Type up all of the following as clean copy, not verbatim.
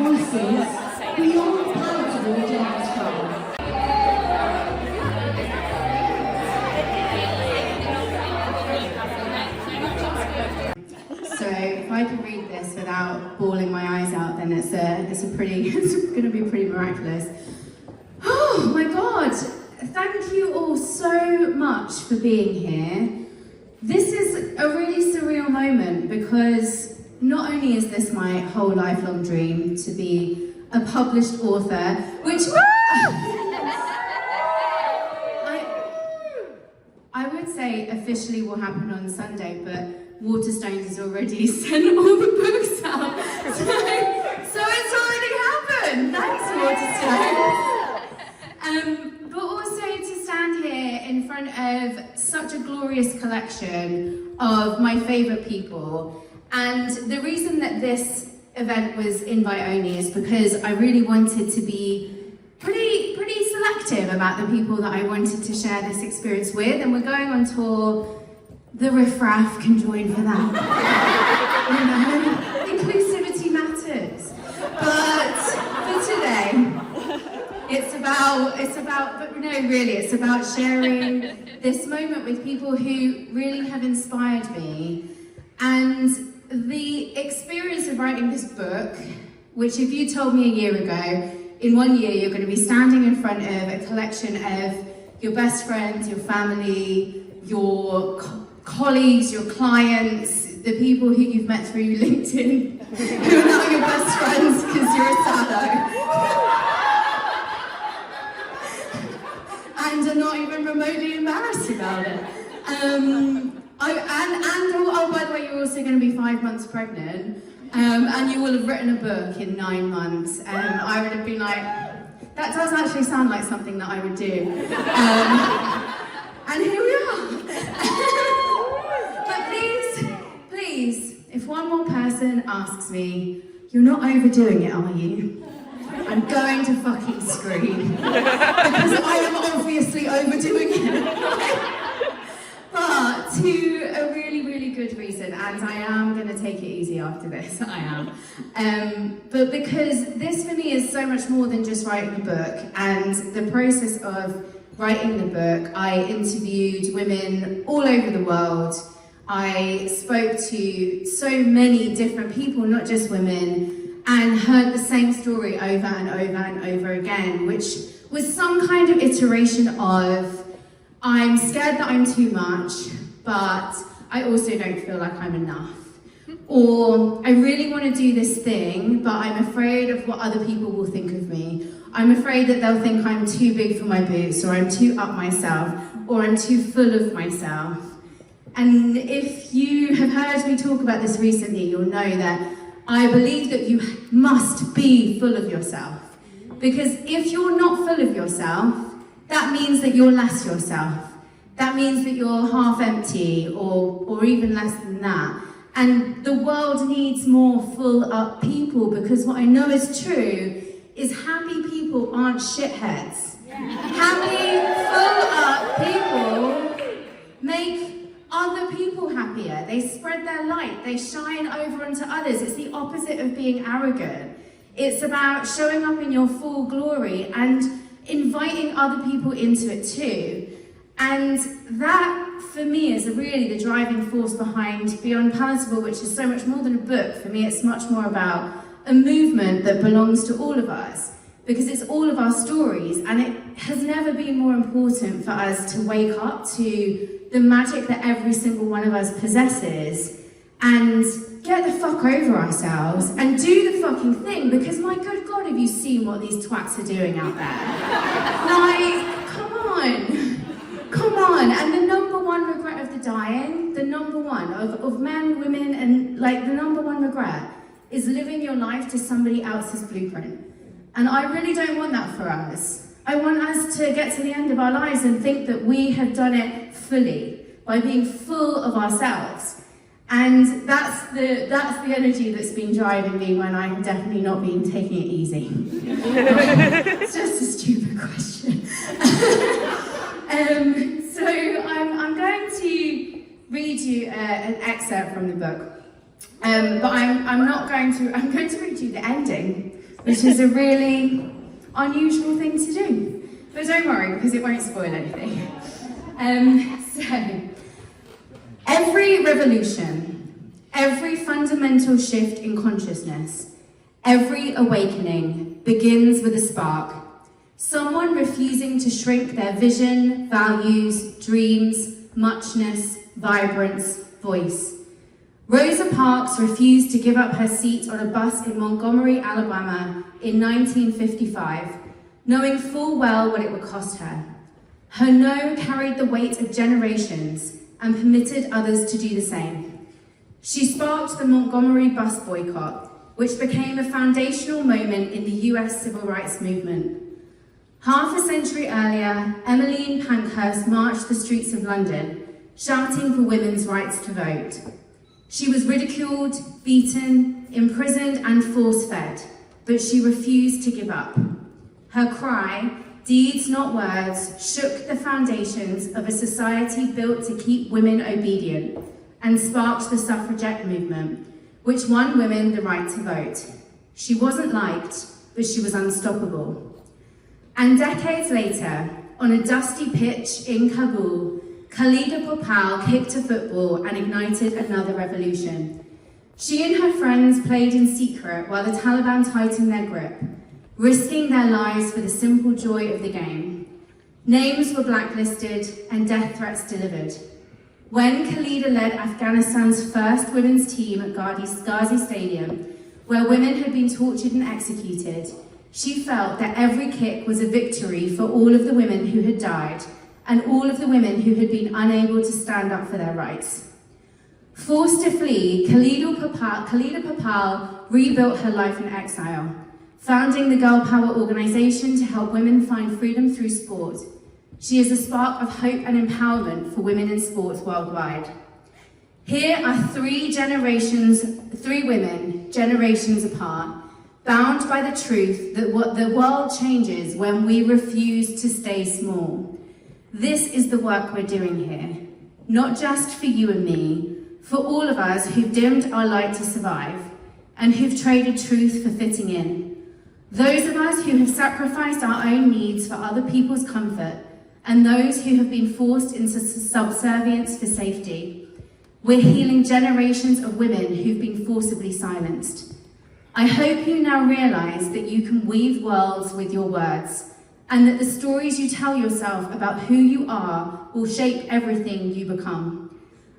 voices beyond palatable jazz club. So if I can read this without bawling my eyes out, then it's going to be pretty miraculous. Oh my God! Thank you all so much for being here. This is a really surreal moment because not only is this my whole lifelong dream to be a published author, which I would say officially will happen on Sunday, but Waterstones has already sent all the books out. So it's already happened. Thanks, Waterstones. But also to stand here in front of such a glorious collection of my favourite people. And the reason that this event was invite only is because I really wanted to be pretty selective about the people that I wanted to share this experience with. And we're going on tour. The riffraff can join for that. You know, inclusivity matters. But for today, it's about sharing this moment with people who really have inspired me. And the experience of writing this book, which if you told me a year ago, in 1 year you're going to be standing in front of a collection of your best friends, your family, your colleagues, your clients, the people who you've met through LinkedIn, who are now your best friends because you're a sado. And are not even remotely embarrassed about it. By the way, you're also going to be 5 months pregnant, and you will have written a book in 9 months. I would have been like, that does actually sound like something that I would do. And here we are. But please, if one more person asks me, you're not overdoing it, are you? I'm going to fucking scream. Because I am obviously overdoing it. But to a really, really good reason, and I am going to take it easy after this, I am. But because this for me is so much more than just writing a book, and the process of writing the book, I interviewed women all over the world. I spoke to so many different people, not just women, and heard the same story over and over and over again, which was some kind of iteration of, I'm scared that I'm too much, but I also don't feel like I'm enough. Or, I really want to do this thing, but I'm afraid of what other people will think of me. I'm afraid that they'll think I'm too big for my boots, or I'm too up myself, or I'm too full of myself. And if you have heard me talk about this recently, you'll know that I believe that you must be full of yourself. Because if you're not full of yourself, that means that you're less yourself. That means that you're half empty, or even less than that. And the world needs more full up people, because what I know is true is happy people aren't shitheads. Happy, full up people make other people happier. They spread their light, they shine over onto others. It's the opposite of being arrogant. It's about showing up in your full glory and inviting other people into it too. And that, for me, is really the driving force behind Beyond Palatable, which is so much more than a book. For me, it's much more about a movement that belongs to all of us, because it's all of our stories, and it has never been more important for us to wake up to the magic that every single one of us possesses and get the fuck over ourselves and do the fucking thing, because my good God, have you seen what these twats are doing out there? Like, come on. And the number one regret of the dying, the number one of men, women, and like the number one regret is living your life to somebody else's blueprint. And I really don't want that for us. I want us to get to the end of our lives and think that we have done it fully, by being full of ourselves. And that's the energy that's been driving me when I've definitely not been taking it easy. It's just a stupid question. So I'm going to read you an excerpt from the book. But I'm going to read you the ending. which is a really unusual thing to do. But don't worry, because it won't spoil anything. So, every revolution, every fundamental shift in consciousness, every awakening begins with a spark. Someone refusing to shrink their vision, values, dreams, muchness, vibrance, voice. Rosa Parks refused to give up her seat on a bus in Montgomery, Alabama in 1955, knowing full well what it would cost her. Her no carried the weight of generations and permitted others to do the same. She sparked the Montgomery bus boycott, which became a foundational moment in the US civil rights movement. Half a century earlier, Emmeline Pankhurst marched the streets of London, shouting for women's rights to vote. She was ridiculed, beaten, imprisoned, and force-fed, but she refused to give up. Her cry, deeds not words, shook the foundations of a society built to keep women obedient and sparked the suffragette movement, which won women the right to vote. She wasn't liked, but she was unstoppable. And decades later, on a dusty pitch in Kabul, Khalida Popal kicked a football and ignited another revolution. She and her friends played in secret while the Taliban tightened their grip, risking their lives for the simple joy of the game. Names were blacklisted and death threats delivered. When Khalida led Afghanistan's first women's team at Ghazi Stadium, where women had been tortured and executed, she felt that every kick was a victory for all of the women who had died and all of the women who had been unable to stand up for their rights. Forced to flee, Khalida Popal rebuilt her life in exile, founding the Girl Power organization to help women find freedom through sport. She is a spark of hope and empowerment for women in sports worldwide. Here are three women, generations apart, bound by the truth that the world changes when we refuse to stay small. This is the work we're doing here, not just for you and me, for all of us who've dimmed our light to survive and who've traded truth for fitting in. Those of us who have sacrificed our own needs for other people's comfort and those who have been forced into subservience for safety. We're healing generations of women who've been forcibly silenced. I hope you now realize that you can weave worlds with your words, and that the stories you tell yourself about who you are will shape everything you become.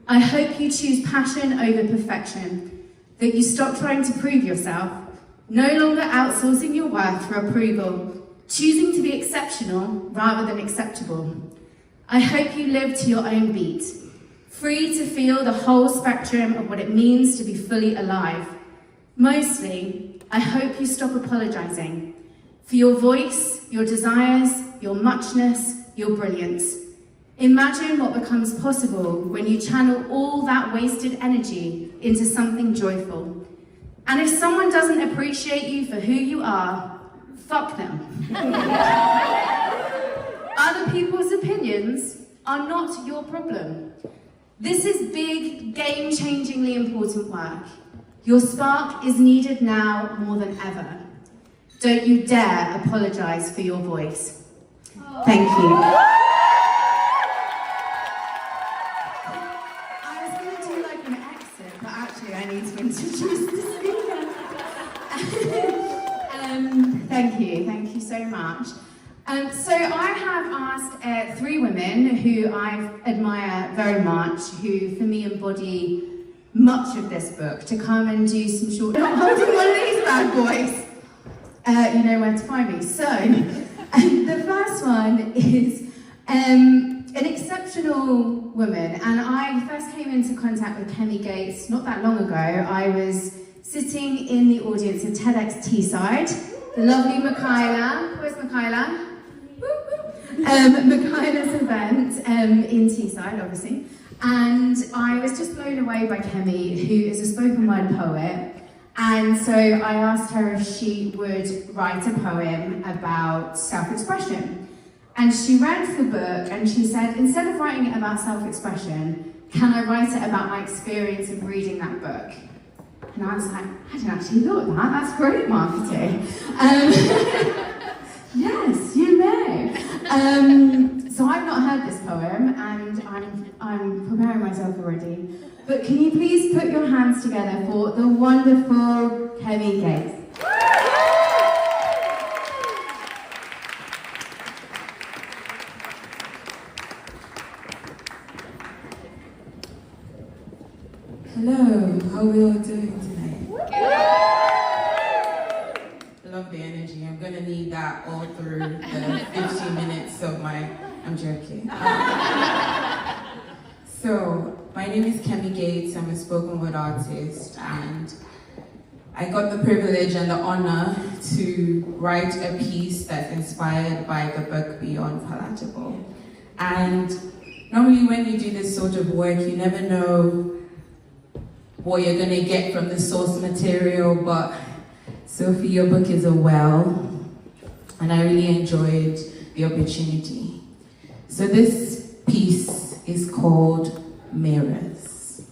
I hope you choose passion over perfection, that you stop trying to prove yourself, no longer outsourcing your worth for approval, choosing to be exceptional rather than acceptable. I hope you live to your own beat, free to feel the whole spectrum of what it means to be fully alive. Mostly, I hope you stop apologizing for your voice, your desires, your muchness, your brilliance. Imagine what becomes possible when you channel all that wasted energy into something joyful. And if someone doesn't appreciate you for who you are, fuck them. Other people's opinions are not your problem. This is big, game-changingly important work. Your spark is needed now more than ever. Don't you dare apologize for your voice. Thank you. I was going to do like an exit, but actually I need to introduce the speaker. Thank you so much. So I have asked three women who I admire very much, who for me embody much of this book, to come and do some short... I'm holding one of these bad boys. You know where to find me. So, the first one is an exceptional woman, and I first came into contact with Kemi Gates not that long ago. I was sitting in the audience at TEDx Teesside. The lovely Michaela, where's Michaela? Michaela's event in Teesside, obviously. And I was just blown away by Kemi, who is a spoken word poet. And so I asked her if she would write a poem about self-expression. And she read the book and she said, instead of writing it about self-expression, can I write it about my experience of reading that book? And I was like, I hadn't actually thought of that. That's great marketing. Yes, you may. So I've not heard this poem, and I'm preparing myself already. But can you please put your hands together for the wonderful Kemi Gates? Hello, how are we all doing tonight? Love the energy. I'm gonna need that all through the 15 minutes of I'm joking. So, my name is Kemi Gates. I'm a spoken word artist, and I got the privilege and the honor to write a piece that's inspired by the book Beyond Palatable. And normally when you do this sort of work, you never know what you're gonna get from the source material, but Sophie, your book is a well, and I really enjoyed the opportunity. So this piece is called Mirrors.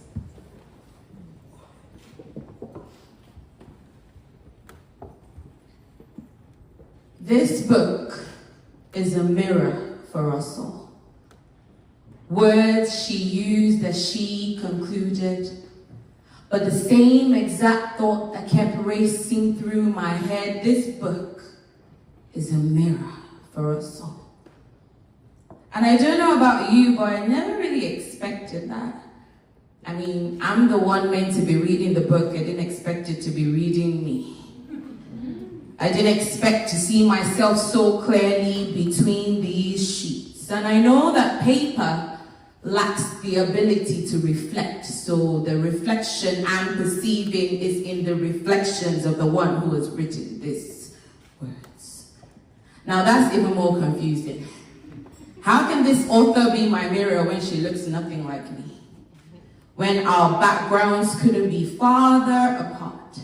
This book is a mirror for us all. Words she used as she concluded, but the same exact thought that kept racing through my head. This book is a mirror for us all. And I don't know about you, but I never really expected that. I mean, I'm the one meant to be reading the book. I didn't expect it to be reading me. I didn't expect to see myself so clearly between these sheets. And I know that paper lacks the ability to reflect, so the reflection I'm perceiving is in the reflections of the one who has written these words. Now that's even more confusing. How can this author be my mirror when she looks nothing like me? When our backgrounds couldn't be farther apart,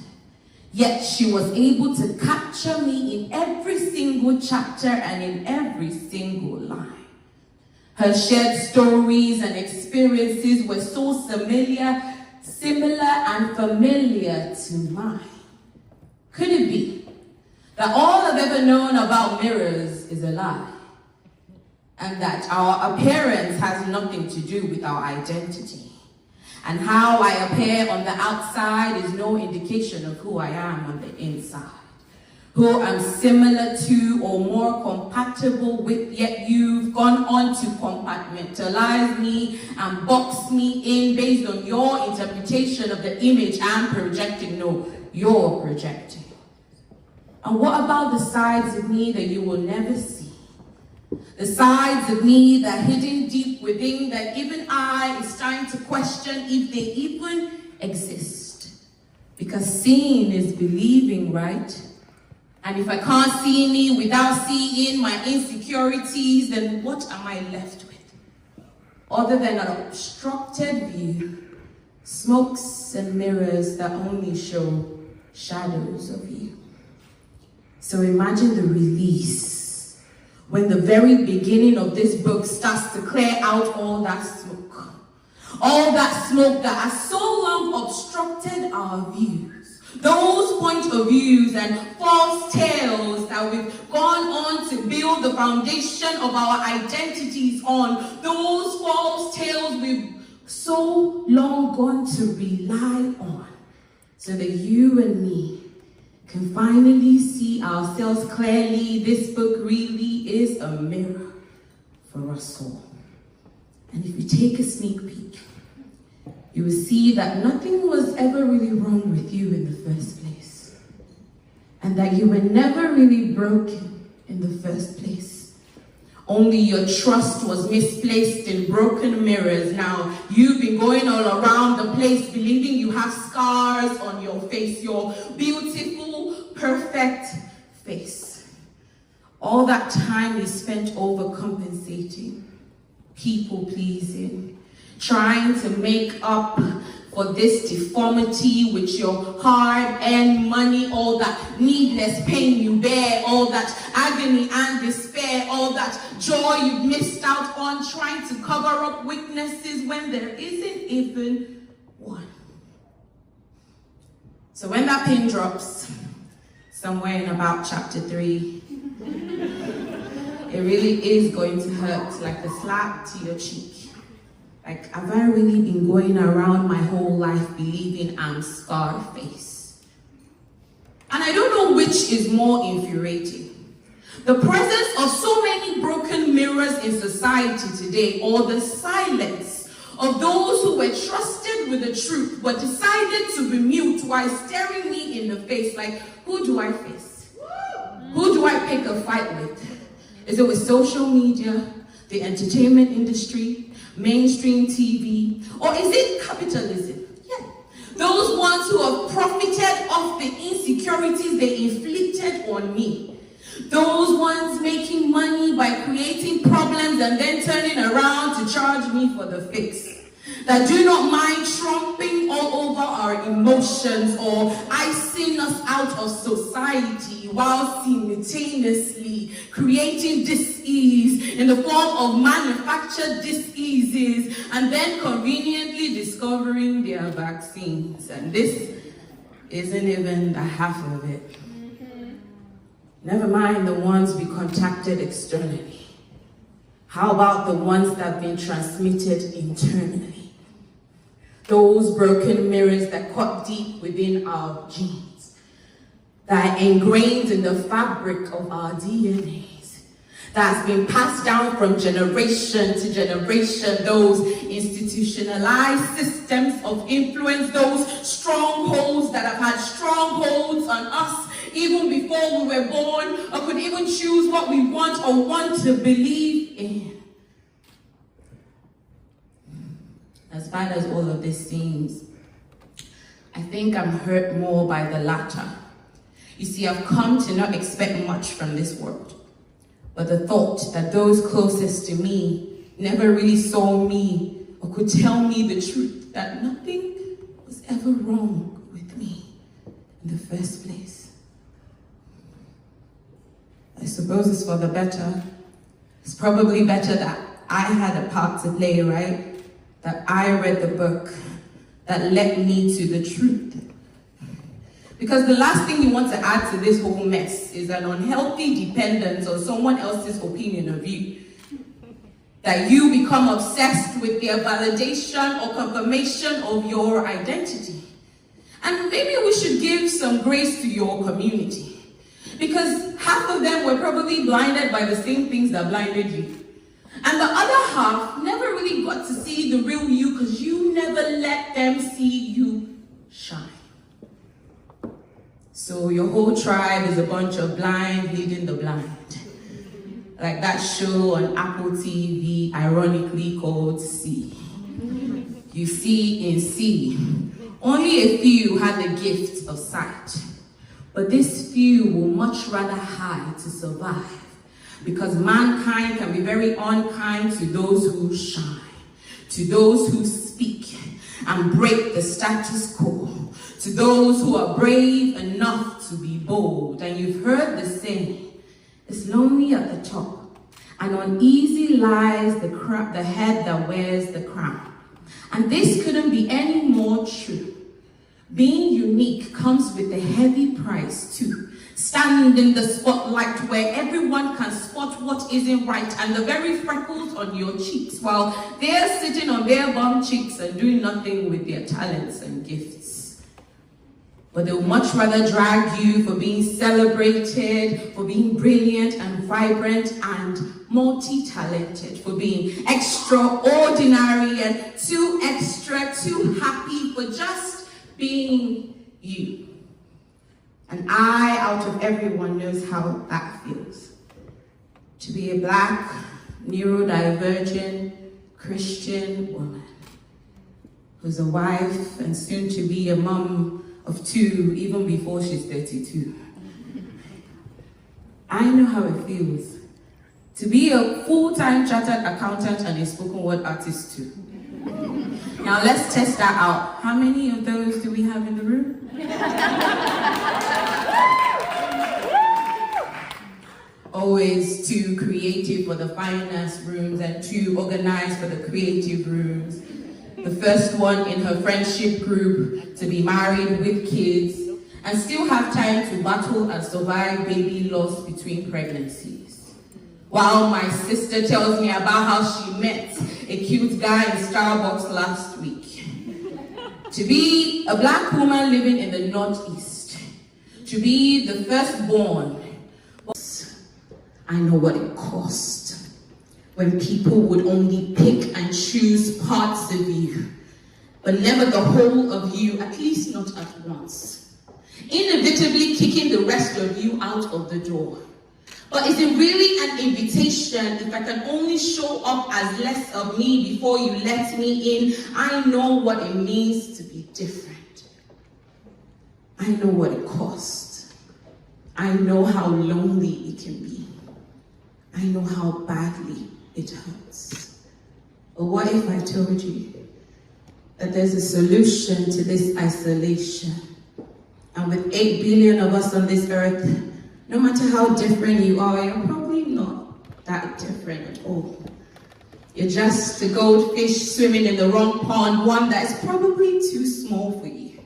yet she was able to capture me in every single chapter and in every single line. Her shared stories and experiences were so similar and familiar to mine. Could it be that all I've ever known about mirrors is a lie? And that our appearance has nothing to do with our identity? And how I appear on the outside is no indication of who I am on the inside? Who I'm similar to or more compatible with, yet you've gone on to compartmentalize me and box me in based on your interpretation of the image I'm projecting. No, you're projecting. And what about the sides of me that you will never see? The sides of me that are hidden deep within, that even I is trying to question if they even exist. Because seeing is believing, right? And if I can't see me without seeing my insecurities, then what am I left with? Other than an obstructed view, smokes and mirrors that only show shadows of you. So imagine the release when the very beginning of this book starts to clear out all that smoke. All that smoke that has so long obstructed our views. Those point of views and false tales that we've gone on to build the foundation of our identities on. Those false tales we've so long gone to rely on. So that you and me can finally see ourselves clearly. This book really is a mirror for us all. And if you take a sneak peek, you will see that nothing was ever really wrong with you in the first place. And that you were never really broken in the first place. Only your trust was misplaced in broken mirrors. Now, you've been going all around the place believing you have scars on your face, your beautiful, perfect face. All that time you spent overcompensating, people-pleasing, trying to make up for this deformity with your hard-earned money, all that needless pain you bear, all that agony and despair, all that joy you've missed out on, trying to cover up weaknesses when there isn't even one. So when that pin drops, somewhere in about chapter 3, it really is going to hurt like a slap to your cheek. Like, have I really been going around my whole life believing I'm Scarface? And I don't know which is more infuriating. The presence of so many broken mirrors in society today, or the silence of those who were trusted with the truth but decided to be mute while staring me in the face. Like, who do I face? Who do I pick a fight with? Is it with social media, the entertainment industry, mainstream TV, or is it capitalism? Yeah. Those ones who have profited off the insecurities they inflicted on me. Those ones making money by creating problems and then turning around to charge me for the fix. That do not mind trumping all over our emotions or icing us out of society while simultaneously creating dis-ease in the form of manufactured dis-eases and then conveniently discovering their vaccines. And this isn't even the half of it. Never mind the ones we contacted externally. How about the ones that have been transmitted internally? Those broken mirrors that cut deep within our genes, that are ingrained in the fabric of our DNAs, that's been passed down from generation to generation, those institutionalized systems of influence, those strongholds that have had strongholds on us even before we were born, or could even choose what we want or want to believe in. As bad as all of this seems, I think I'm hurt more by the latter. You see, I've come to not expect much from this world, but the thought that those closest to me never really saw me or could tell me the truth, that nothing was ever wrong with me in the first place. I suppose it's for the better. It's probably better that I had a part to play, right? That I read the book that led me to the truth. Because the last thing you want to add to this whole mess is an unhealthy dependence on someone else's opinion of you. That you become obsessed with their validation or confirmation of your identity. And maybe we should give some grace to your community. Because half of them were probably blinded by the same things that blinded you. And the other half never really got to see the real you because you never let them see you shine. So your whole tribe is a bunch of blind leading the blind. Like that show on Apple TV, ironically called C. You see in C, only a few had the gift of sight. But this few will much rather hide to survive. Because mankind can be very unkind to those who shine, to those who speak and break the status quo, to those who are brave enough to be bold. And you've heard the saying, it's lonely at the top, and uneasy lies the head that wears the crown. And this couldn't be any more true. Being unique comes with a heavy price too. Stand in the spotlight where everyone can spot what isn't right and the very freckles on your cheeks while they're sitting on their bum cheeks and doing nothing with their talents and gifts. But they'll much rather drag you for being celebrated, for being brilliant and vibrant and multi-talented, for being extraordinary and too extra, too happy, for just being you. And I, out of everyone, knows how that feels. To be a black, neurodivergent, Christian woman who's a wife and soon to be a mom of 2 even before she's 32. I know how it feels to be a full-time chartered accountant and a spoken word artist too. Now let's test that out. How many of those do we have in the room? Always too creative for the finance rooms and too organized for the creative rooms. The first one in her friendship group to be married with kids, and still have time to battle and survive baby loss between pregnancies. While my sister tells me about how she met a cute guy in Starbucks last week. To be a black woman living in the Northeast, to be the firstborn, I know what it cost when people would only pick and choose parts of you, but never the whole of you, at least not at once. Inevitably kicking the rest of you out of the door. But is it really an invitation if I can only show up as less of me before you let me in? I know what it means to be different. I know what it costs. I know how lonely it can be. I know how badly it hurts. But what if I told you that there's a solution to this isolation? And with 8 billion of us on this earth, no matter how different you are, you're probably not that different at all. You're just a goldfish swimming in the wrong pond, one that is probably too small for you.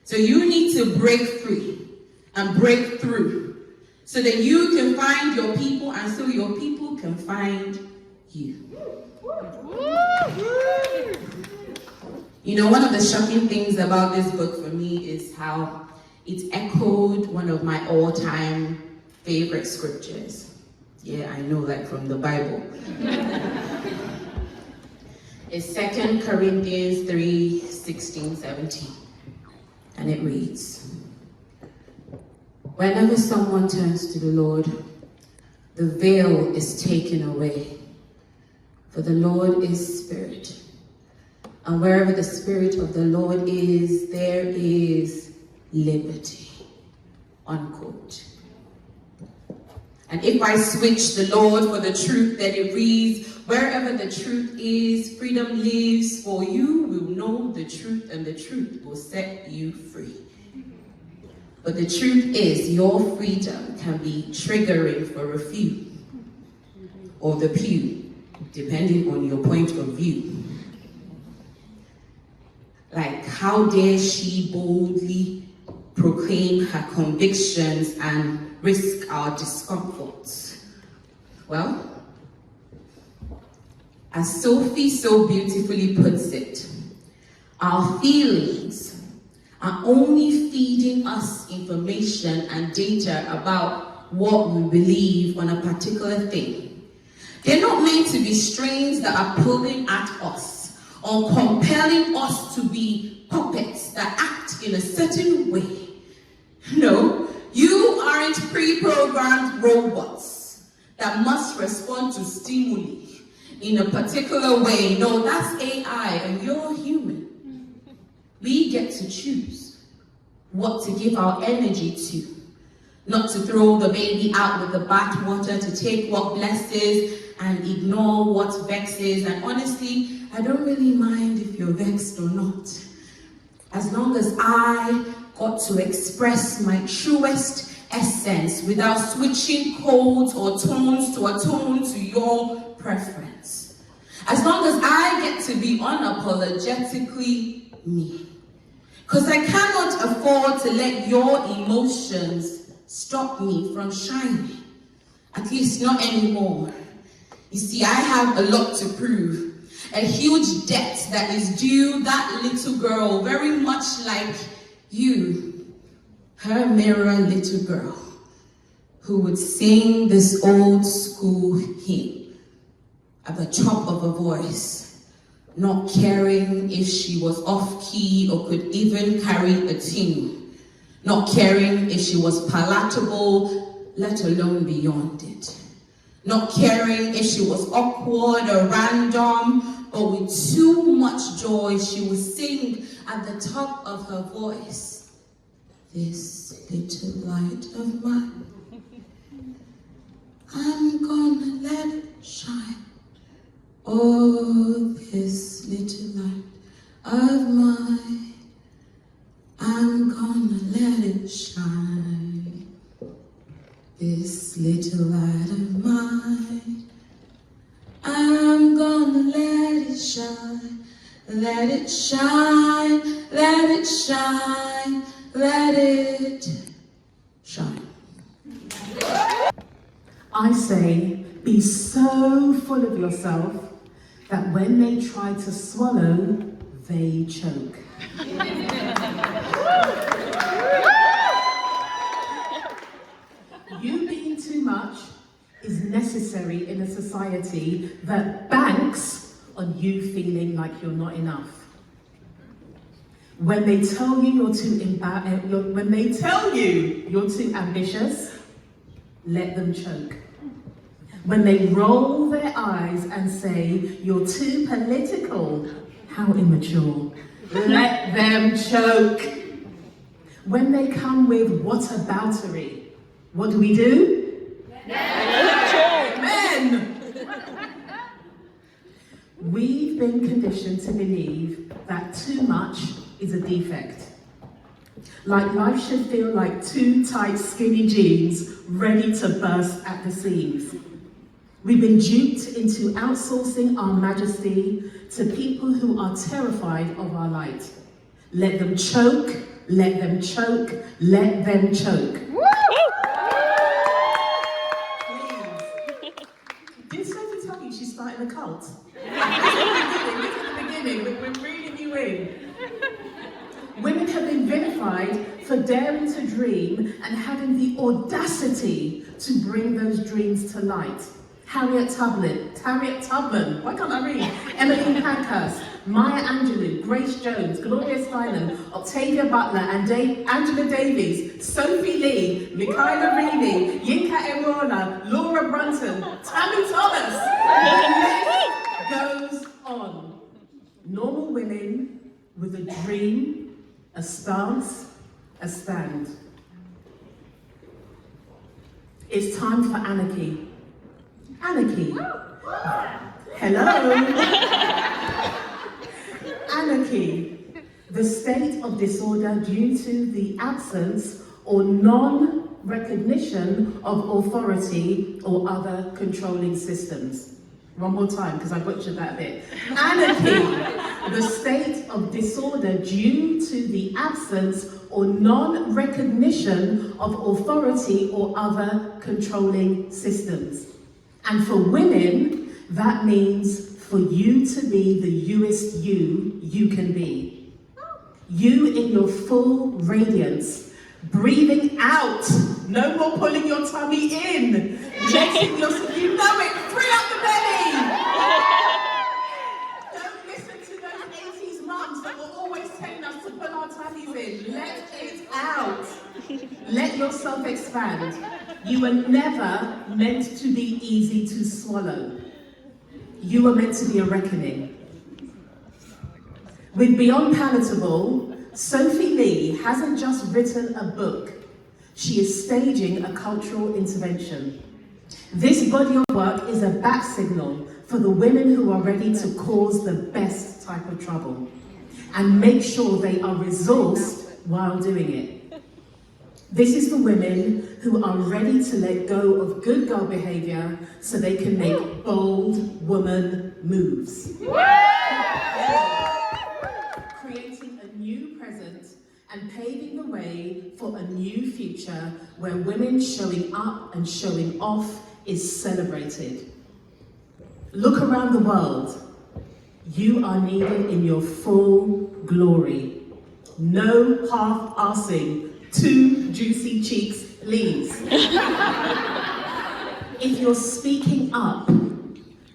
So you need to break free and break through so that you can find your people and so your people can find you. You know, one of the shocking things about this book for me is how it echoed one of my all-time favorite scriptures. Yeah, I know, like from the Bible. It's 2 Corinthians 3:16-17. And it reads, whenever someone turns to the Lord, the veil is taken away. For the Lord is spirit. And wherever the spirit of the Lord is, there is liberty. Unquote. And if I switch the Lord for the truth, then it reads, wherever the truth is, freedom lives, for you will know the truth, and the truth will set you free. But the truth is, your freedom can be triggering for a few, or the pew, depending on your point of view. Like, how dare she boldly proclaim her convictions and risk our discomforts? Well, as Sophie so beautifully puts it, our feelings are only feeding us information and data about what we believe on a particular thing. They're not meant to be strings that are pulling at us or compelling us to be puppets that act in a certain way. No, you aren't pre-programmed robots that must respond to stimuli in a particular way. No, that's AI and you're human. We get to choose what to give our energy to. Not to throw the baby out with the bathwater, to take what blesses and ignore what vexes. And honestly, I don't really mind if you're vexed or not. As long as I got to express my truest essence without switching codes or tones to attune to your preference. As long as I get to be unapologetically me. Because I cannot afford to let your emotions stop me from shining. At least not anymore. You see, I have a lot to prove. A huge debt that is due that little girl, very much like you, her mirror little girl, who would sing this old school hymn at the top of her voice, not caring if she was off key or could even carry a tune, not caring if she was palatable, let alone beyond it, not caring if she was awkward or random, but with too much joy, she would sing at the top of her voice, this little light of mine, I'm gonna let it shine. Oh, this little light of mine, I'm gonna let it shine. This little light of mine, I'm gonna let it shine, let it shine, let it shine, let it shine. I say, be so full of yourself that when they try to swallow, they choke. You being too much is necessary in a society that banks on you feeling like you're not enough. When they tell you you're too ambitious, let them choke. When they roll their eyes and say you're too political, how immature, let them choke. When they come with whataboutery, what do? Men! We've been conditioned to believe that too much is a defect. Like life should feel like two tight, skinny jeans ready to burst at the seams. We've been duped into outsourcing our majesty to people who are terrified of our light. Let them choke, let them choke, let them choke. Please. Did Sophie tell you she's starting a cult? This is the beginning, we're reading you in. Women have been vilified for daring to dream and having the audacity to bring those dreams to light. Harriet Tubman, why can't I read? Emmeline Pankhurst, Maya Angelou, Grace Jones, Gloria Steinem, Octavia Butler, and Angela Davies, Sophie Lee, Michaela Reaney, Yinka Erola, Laura Brunton, Tammy Thomas. The list goes on. Normal women with a dream, a stance, a stand. It's time for anarchy. Anarchy. Hello. Anarchy. The state of disorder due to the absence or non-recognition of authority or other controlling systems. One more time, because I butchered that a bit. Anarchy. The state of disorder due to the absence or non-recognition of authority or other controlling systems. And for women, that means for you to be the youest you can be. You in your full radiance, breathing out, no more pulling your tummy in, letting yourself, you know it, free up the belly. Don't listen to those 80s mums that were always telling us to pull our tummies in. Let it out. Let yourself expand. You were never meant to be easy to swallow. You were meant to be a reckoning. With Beyond Palatable, Sophie Lee hasn't just written a book. She is staging a cultural intervention. This body of work is a bat signal for the women who are ready to cause the best type of trouble and make sure they are resourced while doing it. This is for women who are ready to let go of good girl behavior so they can make bold woman moves. Creating a new present and paving the way for a new future where women showing up and showing off is celebrated. Look around the world. You are needed in your full glory. No half-assing. 2 juicy cheeks, please. If you're speaking up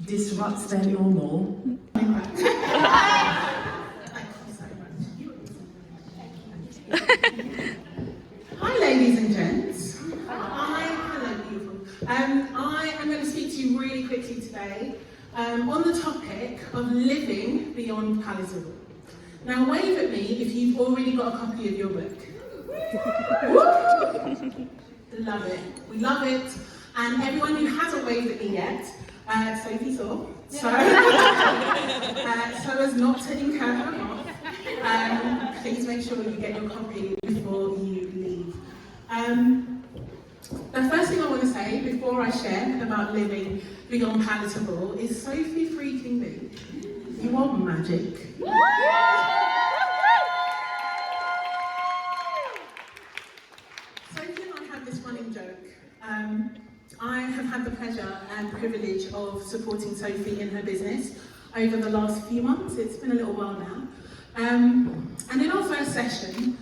disrupts their normal. Hi, ladies and gents. Hello, beautiful. I am going to speak to you really quickly today on the topic of living beyond palatable. Now, wave at me if you've already got a copy of your book. Love it. We love it. And everyone who hasn't waved at me yet, Sophie saw. So as not to incur her wrath, please make sure you get your copy before you leave. The first thing I want to say before I share about living beyond palatable is Sophie freaking Lee. You are magic. this running joke. I have had the pleasure and privilege of supporting Sophie in her business over the last few months. It's been a little while now. And in our first session,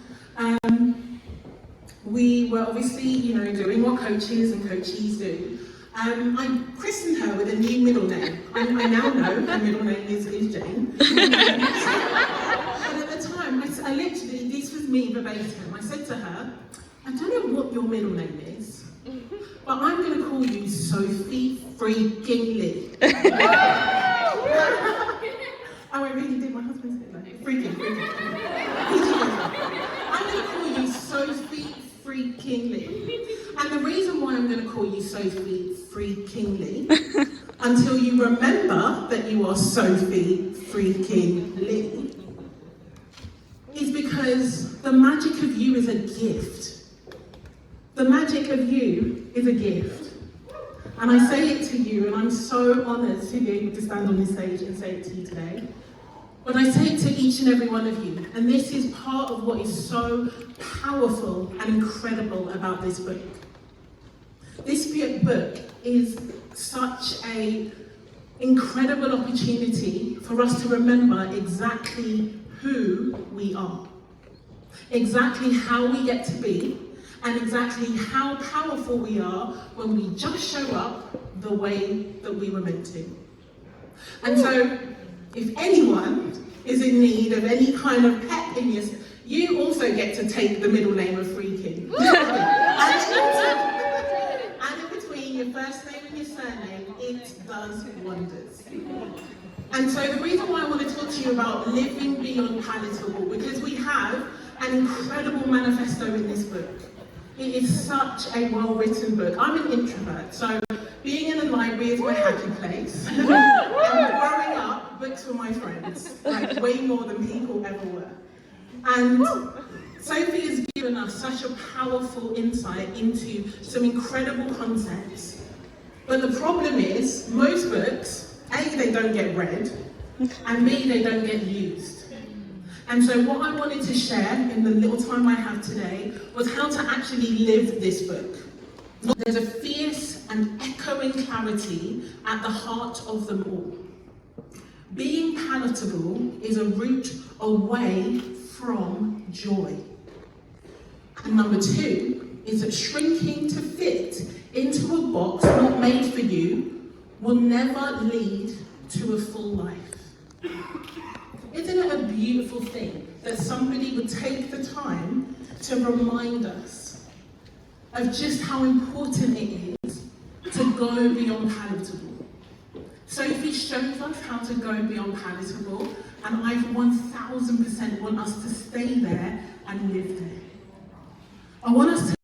we were obviously, doing what coaches and coachees do. I christened her with a new middle name. I now know her middle name is Jane. But at the time, I literally, this was me verbatim. I said to her, I don't know what your middle name is, but I'm going to call you Sophie freaking Lee. Oh, I really did. My husband said that. Freaking. I'm going to call you Sophie freaking Lee. And the reason why I'm going to call you Sophie freaking Lee, until you remember that you are Sophie freaking Lee, is because the magic of you is a gift. The magic of you is a gift. And I say it to you, and I'm so honoured to be able to stand on this stage and say it to you today. But I say it to each and every one of you, and this is part of what is so powerful and incredible about this book. This book is such an incredible opportunity for us to remember exactly who we are, exactly how we get to be, and exactly how powerful we are when we just show up the way that we were meant to. And so, if anyone is in need of any kind of pep in your, you also get to take the middle name of Freaking. And in between your first name and your surname, it does wonders. And so the reason why I want to talk to you about living beyond palatable, because we have an incredible manifesto in this book. It is such a well-written book. I'm an introvert, so being in a library is my happy place. And growing up, books were my friends, like way more than people ever were. And Sophie has given us such a powerful insight into some incredible concepts. But the problem is, most books, A, they don't get read, and B, they don't get used. And so what I wanted to share in the little time I have today was how to actually live this book. There's a fierce and echoing clarity at the heart of them all. Being palatable is a route away from joy. And number two is that shrinking to fit into a box not made for you will never lead to a full life. Isn't it a beautiful thing that somebody would take the time to remind us of just how important it is to go beyond palatable? Sophie shows us how to go beyond palatable, and I 1000% want us to stay there and live there. I want us to